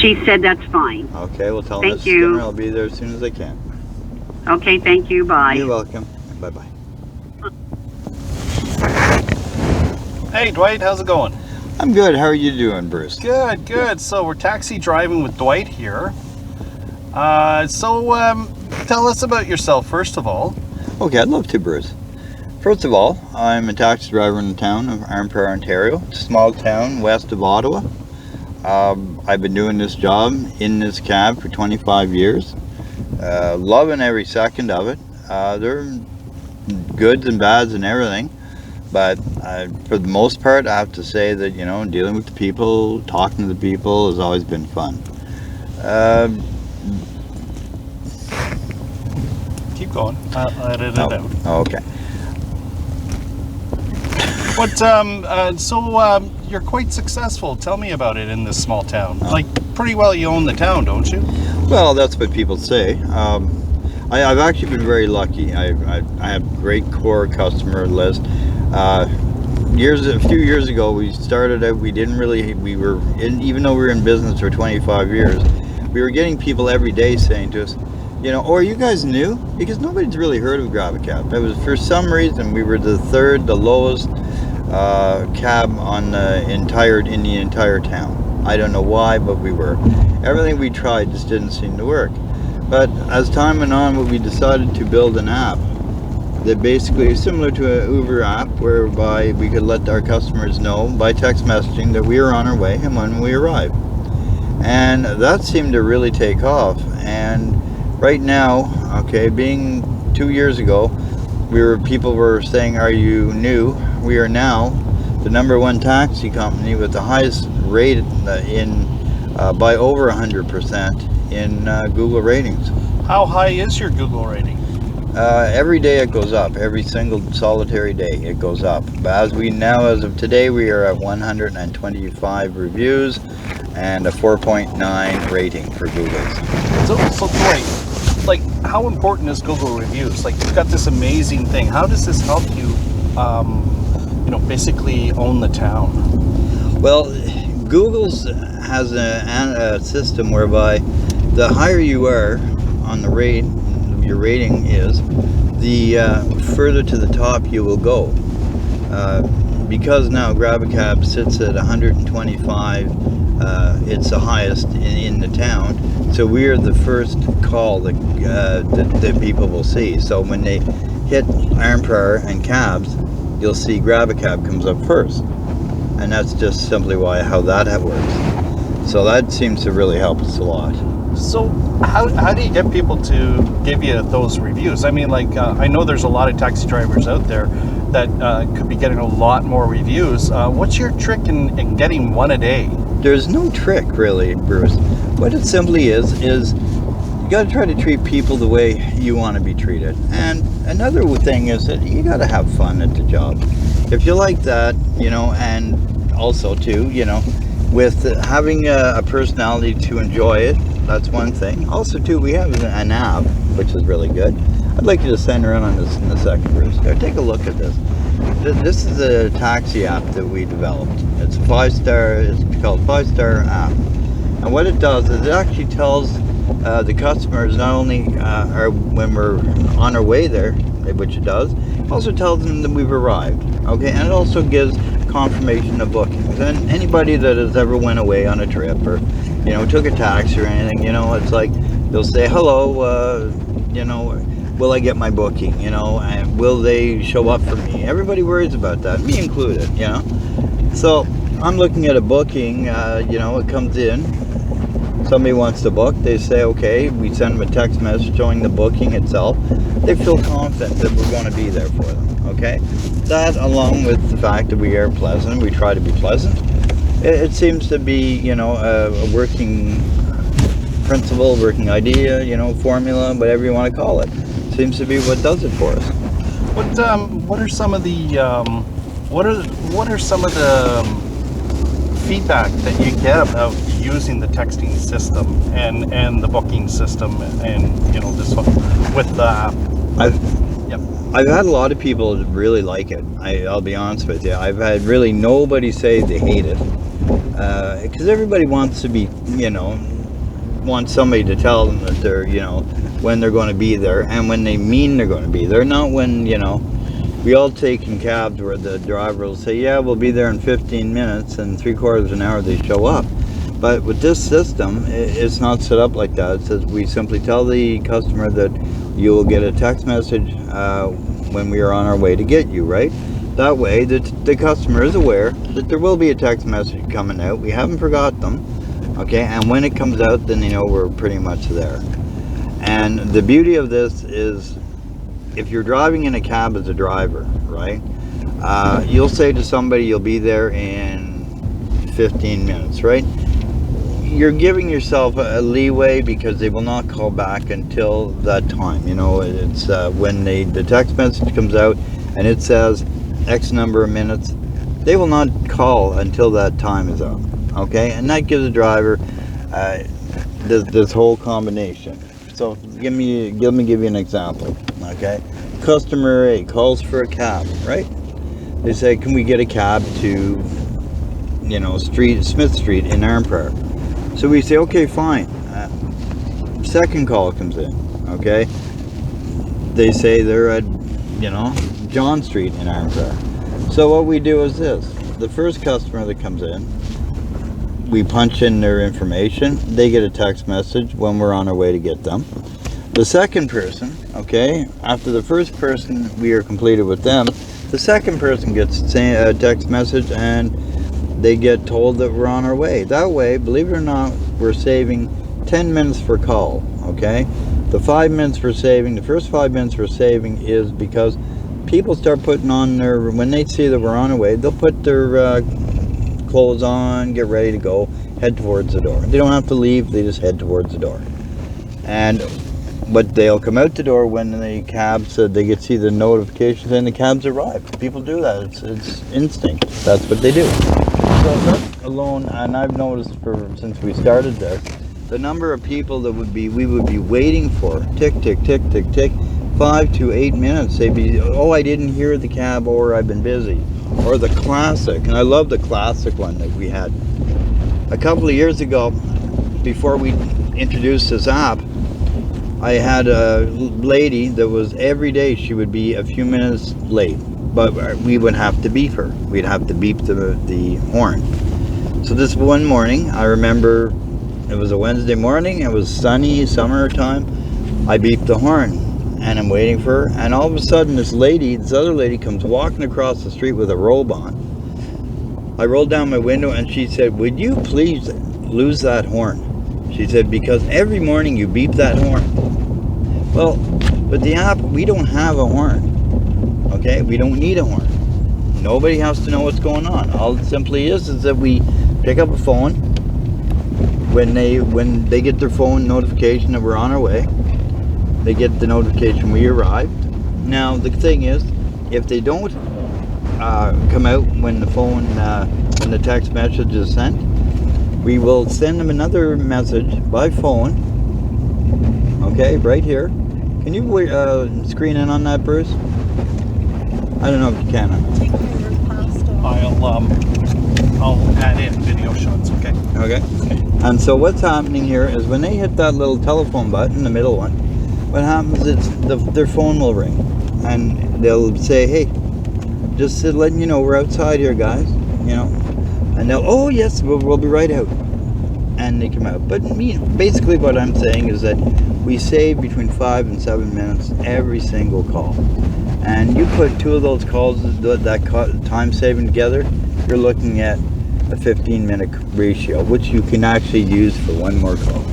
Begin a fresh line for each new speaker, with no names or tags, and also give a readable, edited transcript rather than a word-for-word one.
She said that's fine.
Okay, well tell
Thank
Mrs.
you.
Skinner I'll be there as soon as I can.
Okay, thank you. Bye.
You're welcome. Bye-bye.
Hey Dwight, how's it going?
I'm good. How are you doing, Bruce?
Good, good. So we're taxi driving with Dwight here. Tell us about yourself first of all.
Okay, I'd love to, Bruce. First of all, I'm a taxi driver in the town of Arnprior, Ontario. It's a small town west of Ottawa. I've been doing this job in this cab for 25 years. Loving every second of it. There are goods and bads and everything. But for the most part, I have to say that, you know, dealing with the people, talking to the people has always been fun.
Keep going. I'll edit it out.
Okay.
You're quite successful. Tell me about it in this small town. Like, pretty well you own the town, don't you?
Well, that's what people say. I've actually been very lucky. I have a great core customer list. A few years ago, we started out. Even though we were in business for 25 years, we were getting people every day saying to us, you know, "Oh, are you guys new?" Because nobody's really heard of GrabACab. It was, for some reason, we were the lowest cab in the entire town. I don't know why, but we were. Everything we tried just didn't seem to work. But as time went on, we decided to build an app that basically is similar to an Uber app, whereby we could let our customers know by text messaging that we were on our way and when we arrived. And that seemed to really take off. And right now, okay, being 2 years ago, people were saying, "Are you new?" We are now the #1 taxi company with the highest rate by over 100% in Google ratings.
How high is your Google rating?
Every day it goes up. Every single solitary day it goes up. But as of today, we are at 125 reviews and a 4.9 rating for Google.
So Dwight, like, how important is Google reviews? Like, you've got this amazing thing. How does this help you, basically own the town?
Well, Google's has a system whereby the higher you are on the rate, your rating is, the further to the top you will go. Because now GrabACab sits at 125, it's the highest in the town. So we are the first call that people will see. So when they hit Arnprior and cabs, you'll see GrabACab comes up first. And that's just simply how that works. So that seems to really help us a lot.
So how do you get people to give you those reviews? I mean, like, I know there's a lot of taxi drivers out there that could be getting a lot more reviews. What's your trick in getting one a day?
There's no trick, really, Bruce. What it simply is you got to try to treat people the way you want to be treated. And another thing is that you got to have fun at the job. If you like that, you know, and also too, you know, with having a personality to enjoy it, that's one thing. Also too, we have an app, which is really good. I'd like you to send around on this in a second, Bruce. Here, take a look at this. This is a taxi app that we developed. It's a 5-star, it's called 5-star app. And what it does is it actually tells the customers not only when we're on our way there, which it does, it also tells them that we've arrived. Okay, and it also gives confirmation of bookings. And anybody that has ever went away on a trip or, you know, took a taxi or anything, you know, it's like they'll say, "Hello, you know, will I get my booking? You know, and will they show up for me?" Everybody worries about that, me included, you know. So I'm looking at a booking, you know, it comes in. Somebody wants to book, they say, okay, we send them a text message showing the booking itself. They feel confident that we're going to be there for them, okay? That, along with the fact that we are pleasant, we try to be pleasant, it seems to be, you know, a working principle, working idea, you know, formula, whatever you want to call it. Seems to be what does it for us.
What are some of the feedback that you get about using the texting system and the booking system and, you know, this one with the app?
I've had a lot of people that really like it. I'll be honest with you. I've had really nobody say they hate it, because everybody wants to be, you know, want somebody to tell them that they're, when they're going to be there, and when they mean they're going to be there, not when, we all take in cabs where the driver will say, yeah, we'll be there in 15 minutes, and 3/4 of an hour they show up. But with this system, it's not set up like that. It says we simply tell the customer that you will get a text message when we are on our way to get you, right? That way, the customer is aware that there will be a text message coming out. We haven't forgot them, okay? And when it comes out, then they know we're pretty much there. And the beauty of this is, if you're driving in a cab as a driver, right? You'll say to somebody you'll be there in 15 minutes, right? You're giving yourself a leeway because they will not call back until that time. It's when the text message comes out and it says X number of minutes, they will not call until that time is up, okay? And that gives the driver this whole combination. So give me an example, okay? Customer A calls for a cab, right? They say, can we get a cab to, Smith Street in Arnprior? So we say, okay, fine. Second call comes in, okay? They say they're at, John Street in Arnprior. So what we do is this. The first customer that comes in, we punch in their information. They get a text message when we're on our way to get them. The second person, okay, after the first person we are completed with them, the second person gets a text message and they get told that we're on our way. That way, believe it or not, we're saving 10 minutes per call, okay? The 5 minutes we're saving, the first 5 minutes we're saving is because people start putting on when they see that we're on our way, they'll put their clothes on, get ready to go, head towards the door. They don't have to leave, they just head towards the door. But they'll come out the door when the cabs, they get see the notifications and the cabs arrive. People do that, it's instinct, that's what they do. So that alone, and I've noticed since we started there, the number of people that we would be waiting for, tick, tick, tick, tick, tick, 5 to 8 minutes. They'd be, oh, I didn't hear the cab, or I've been busy. Or the classic, and I love the classic one that we had. A couple of years ago, before we introduced this app, I had a lady that was every day she would be a few minutes late, but we would have to beep her. We'd have to beep the horn. So this one morning, I remember it was a Wednesday morning, it was sunny, summertime. I beeped the horn and I'm waiting for her, and all of a sudden this other lady comes walking across the street with a robe on. I rolled down my window and she said, would you please lose that horn? She said, because every morning you beep that horn. Well, with the app, we don't have a horn, okay? We don't need a horn. Nobody has to know what's going on. All it simply is that we pick up a phone when they get their phone notification that we're on our way. They get the notification we arrived. Now, the thing is, if they don't come out when when the text message is sent, we will send them another message by phone, okay, right here. Can you screen in on that, Bruce? I don't know if you can.
I'll add in video shots, okay?
Okay. And so what's happening here is when they hit that little telephone button, the middle one, what happens is their phone will ring. And they'll say, hey, just letting you know we're outside here, guys, And they'll, oh yes, we'll be right out. And they come out. But basically what I'm saying is that we save between 5 and 7 minutes every single call. And you put two of those calls, that time saving together, you're looking at a 15-minute ratio, which you can actually use for one more call.